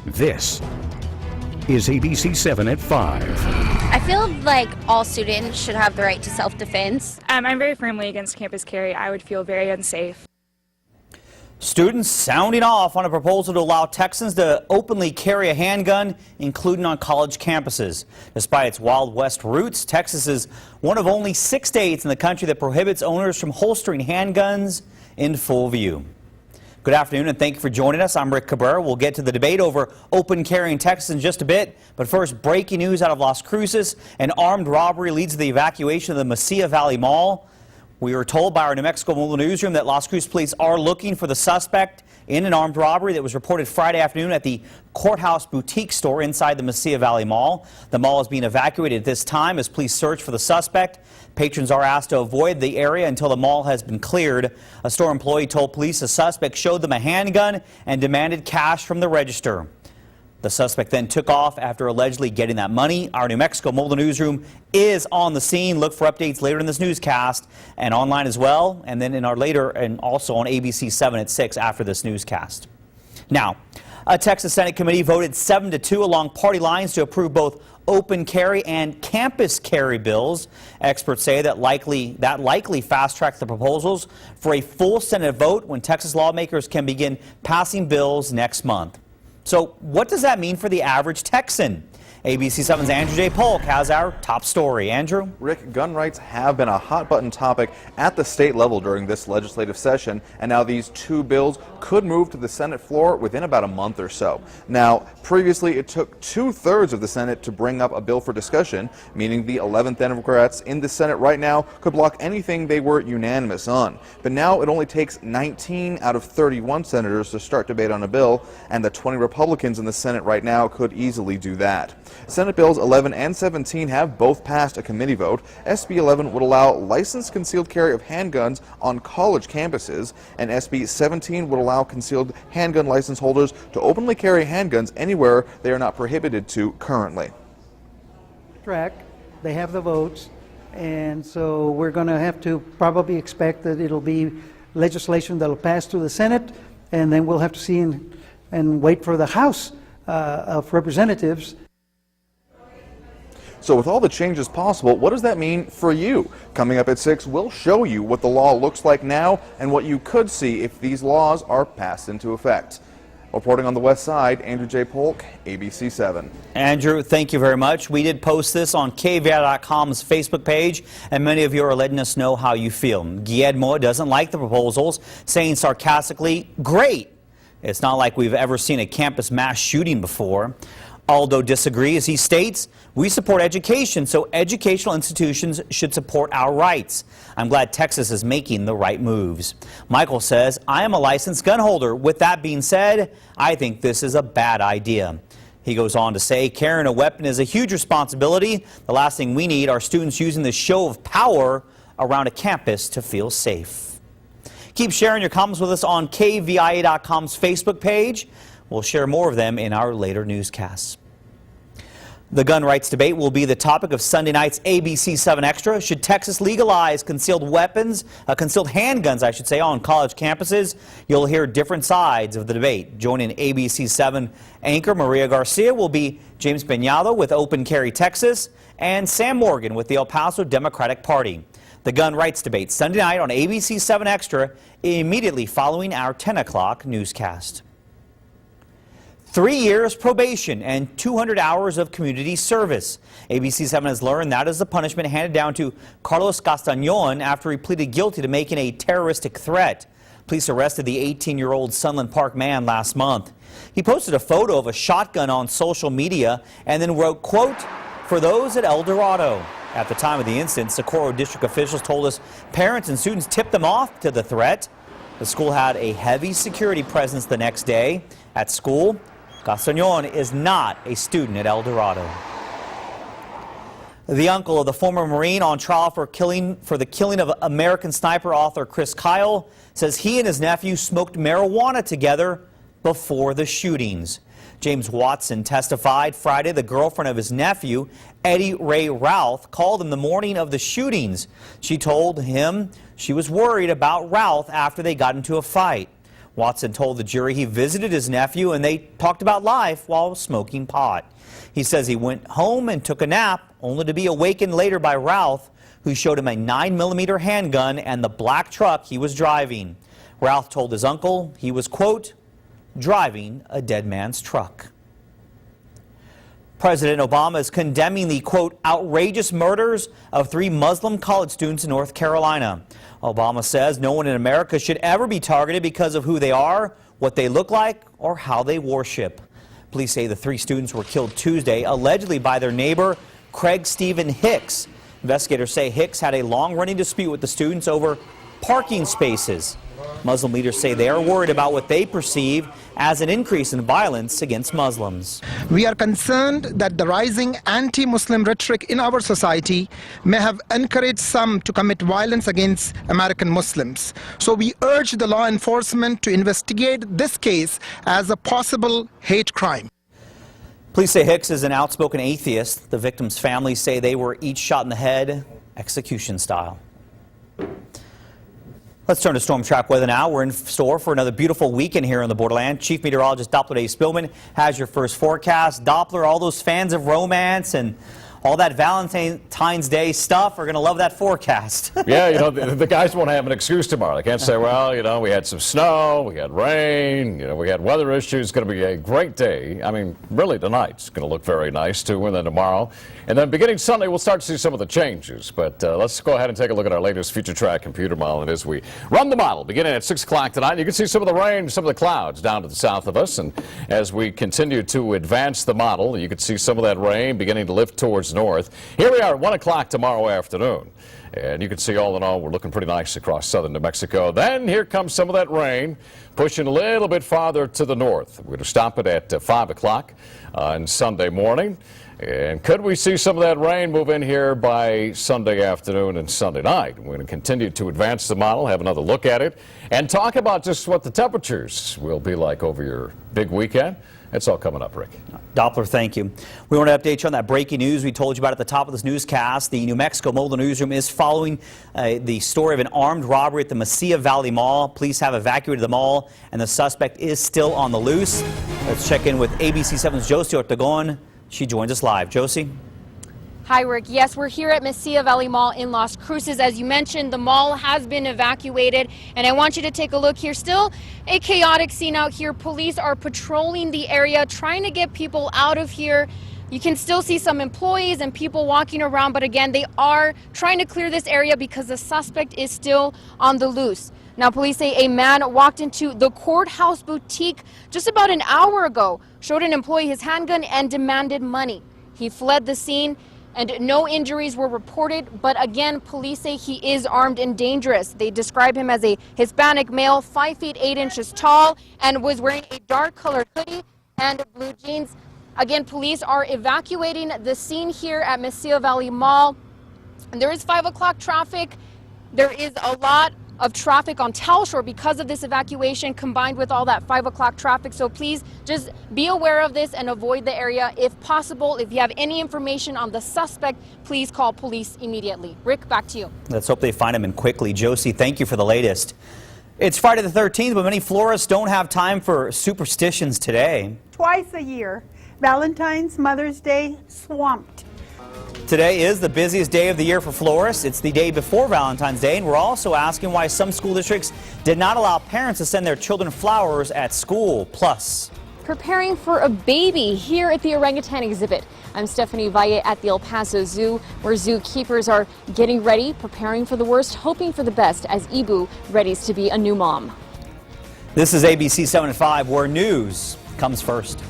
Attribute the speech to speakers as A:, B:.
A: This is ABC-7 at 5.
B: I feel like all students should have the right to self-defense.
C: I'm very firmly against campus carry. I would feel very unsafe.
D: Students sounding off on a proposal to allow Texans to openly carry a handgun, including on college campuses. Despite its Wild West roots, Texas is one of only 6 states in the country that prohibits owners from holstering handguns in full view. Good afternoon and thank you for joining us. I'm Rick Cabrera. We'll get to the debate over open carry in Texas in just a bit. But first, breaking news out of Las Cruces. An armed robbery leads to the evacuation of the Mesilla Valley Mall. We were told by our New Mexico Mobile Newsroom that Las Cruces police are looking for the suspect in an armed robbery that was reported Friday afternoon at the Courthouse Boutique store inside the Mesilla Valley Mall. The mall is being evacuated at this time as police search for the suspect. Patrons are asked to avoid the area until the mall has been cleared. A store employee told police the suspect showed them a handgun and demanded cash from the register. The suspect then took off after allegedly getting that money. Our New Mexico Mobile Newsroom is on the scene. Look for updates later in this newscast and online as well. And then in our later and also on ABC-7 at 6 after this newscast. Now, a Texas Senate committee voted 7-2 along party lines to approve both open carry and campus carry bills. Experts say that likely fast-tracks the proposals for a full Senate vote when Texas lawmakers can begin passing bills next month. So what does that mean for the average Texan? ABC-7's Andrew J. Polk has our top story. Andrew?
E: Rick, gun rights have been a hot-button topic at the state level during this legislative session, and now these two bills could move to the Senate floor within about a month or so. Now, previously it took 2/3 of the Senate to bring up a bill for discussion, meaning the 11 Democrats in the Senate right now could block anything they were unanimous on. But now it only takes 19 out of 31 senators to start debate on a bill, and the 20 Republicans in the Senate right now could easily do that. Senate Bills 11 and 17 have both passed a committee vote. SB 11 would allow licensed concealed carry of handguns on college campuses, and SB 17 would allow concealed handgun license holders to openly carry handguns anywhere they are not prohibited to currently.
F: They have the votes, and so we're going to have to probably expect that it'll be legislation that'll pass through the Senate, and then we'll have to see and wait for the House of Representatives.
E: So with all the changes possible, what does that mean for you? Coming up at 6, we'll show you what the law looks like now and what you could see if these laws are passed into effect. Reporting on the West Side, Andrew J. Polk, ABC-7.
D: Andrew, thank you very much. We did post this on KVIA.com's Facebook page, and many of you are letting us know how you feel. Guillermo doesn't like the proposals, saying sarcastically, "Great. It's not like we've ever seen a campus mass shooting before." Aldo disagrees. He states, "We support education, so educational institutions should support our rights. I'm glad Texas is making the right moves." Michael says, "I am a licensed gun holder. With that being said, I think this is a bad idea." He goes on to say, "Carrying a weapon is a huge responsibility. The last thing we need are students using this show of power around a campus to feel safe." Keep sharing your comments with us on KVIA.com's Facebook page. We'll share more of them in our later newscasts. The gun rights debate will be the topic of Sunday night's ABC-7 Extra. Should Texas legalize concealed handguns, I should say, on college campuses? You'll hear different sides of the debate. Joining ABC-7 anchor Maria Garcia will be James Peñado with Open Carry Texas and Sam Morgan with the El Paso Democratic Party. The gun rights debate Sunday night on ABC-7 Extra immediately following our 10 o'clock newscast. 3 years probation and 200 hours of community service. ABC-7 has learned that is the punishment handed down to Carlos Castañon after he pleaded guilty to making a terroristic threat. Police arrested the 18-year-old Sunland Park man last month. He posted a photo of a shotgun on social media and then wrote, quote, "For those at El Dorado." At the time of the incident, Socorro district officials told us parents and students tipped them off to the threat. The school had a heavy security presence the next day. At school, Castañon is not a student at El Dorado. The uncle of the former Marine on trial for the killing of American sniper author Chris Kyle says he and his nephew smoked marijuana together before the shootings. James Watson testified Friday the girlfriend of his nephew, Eddie Ray Routh, called him the morning of the shootings. She told him she was worried about Routh after they got into a fight. Watson told the jury he visited his nephew and they talked about life while smoking pot. He says he went home and took a nap, only to be awakened later by Ralph, who showed him a 9mm handgun and the black truck he was driving. Ralph told his uncle he was, quote, driving a dead man's truck. President Obama is condemning the, quote, outrageous murders of 3 Muslim college students in North Carolina. Obama says no one in America should ever be targeted because of who they are, what they look like, or how they worship. Police say the 3 students were killed Tuesday, allegedly by their neighbor, Craig Stephen Hicks. Investigators say Hicks had a long-running dispute with the students over parking spaces. Muslim leaders say they are worried about what they perceive as an increase in violence against Muslims.
G: We are concerned that the rising anti-Muslim rhetoric in our society may have encouraged some to commit violence against American Muslims. So we urge the law enforcement to investigate this case as a possible hate crime.
D: Police say Hicks is an outspoken atheist. The victims' families say they were each shot in the head, execution style. Let's turn to storm track weather now. We're in store for another beautiful weekend here in the borderland. Chief Meteorologist Doppler Dave Spillman has your first forecast. Doppler, all those fans of romance and all that Valentine's Day stuff are going to love that forecast.
H: Yeah, you know, the guys won't have an excuse tomorrow. They can't say, well, you know, we had some snow, we had rain, you know, we had weather issues. It's going to be a great day. I mean, really tonight's going to look very nice, too, and then tomorrow. And then beginning Sunday, we'll start to see some of the changes. But let's go ahead and take a look at our latest future track computer model. And as we run the model, beginning at 6 o'clock tonight, you can see some of the rain, some of the clouds down to the south of us. And as we continue to advance the model, you can see some of that rain beginning to lift towards north. Here we are at 1 o'clock tomorrow afternoon. And you can see all in all, we're looking pretty nice across southern New Mexico. Then here comes some of that rain, pushing a little bit farther to the north. We're going to stop it at 5 o'clock on Sunday morning. And could we see some of that rain move in here by Sunday afternoon and Sunday night? We're going to continue to advance the model, have another look at it, and talk about just what the temperatures will be like over your big weekend. It's all coming up, Rick.
D: Doppler, thank you. We want to update you on that breaking news we told you about at the top of this newscast. The New Mexico Mobile Newsroom is following the story of an armed robbery at the Mesilla Valley Mall. Police have evacuated the mall, and the suspect is still on the loose. Let's check in with ABC-7's Josie Ortegon. She joins us live. Josie?
B: Hi, Rick. Yes, we're here at Mesilla Valley Mall in Las Cruces. As you mentioned, the mall has been evacuated, and I want you to take a look here. Still a chaotic scene out here. Police are patrolling the area, trying to get people out of here. You can still see some employees and people walking around, but again, they are trying to clear this area because the suspect is still on the loose. Now, police say a man walked into the courthouse boutique just about an hour ago, showed an employee his handgun and demanded money. He fled the scene and no injuries were reported, but again, police say he is armed and dangerous. They describe him as a Hispanic male, 5 feet 8 inches tall, and was wearing a dark colored hoodie and blue jeans. Again, police are evacuating the scene here at Mesilla Valley Mall. And there is 5 o'clock traffic. There is a lot of traffic on Telshore because of this evacuation combined with all that 5 o'clock traffic. So please just be aware of this and avoid the area if possible. If you have any information on the suspect, please call police immediately. Rick, back to you.
D: Let's hope they find him quickly. Josie, thank you for the latest. It's Friday the 13th, but many florists don't have time for superstitions today.
I: Twice a year, Valentine's, Mother's Day, swamped.
D: Today is the busiest day of the year for florists. It's the day before Valentine's Day, and we're also asking why some school districts did not allow parents to send their children flowers at school. Plus,
J: preparing for a baby here at the orangutan exhibit. I'm Stephanie Valle at the El Paso Zoo, where zookeepers are getting ready, preparing for the worst, hoping for the best as Ibu readies to be a new mom.
D: This is ABC 7 at 5, where news comes first.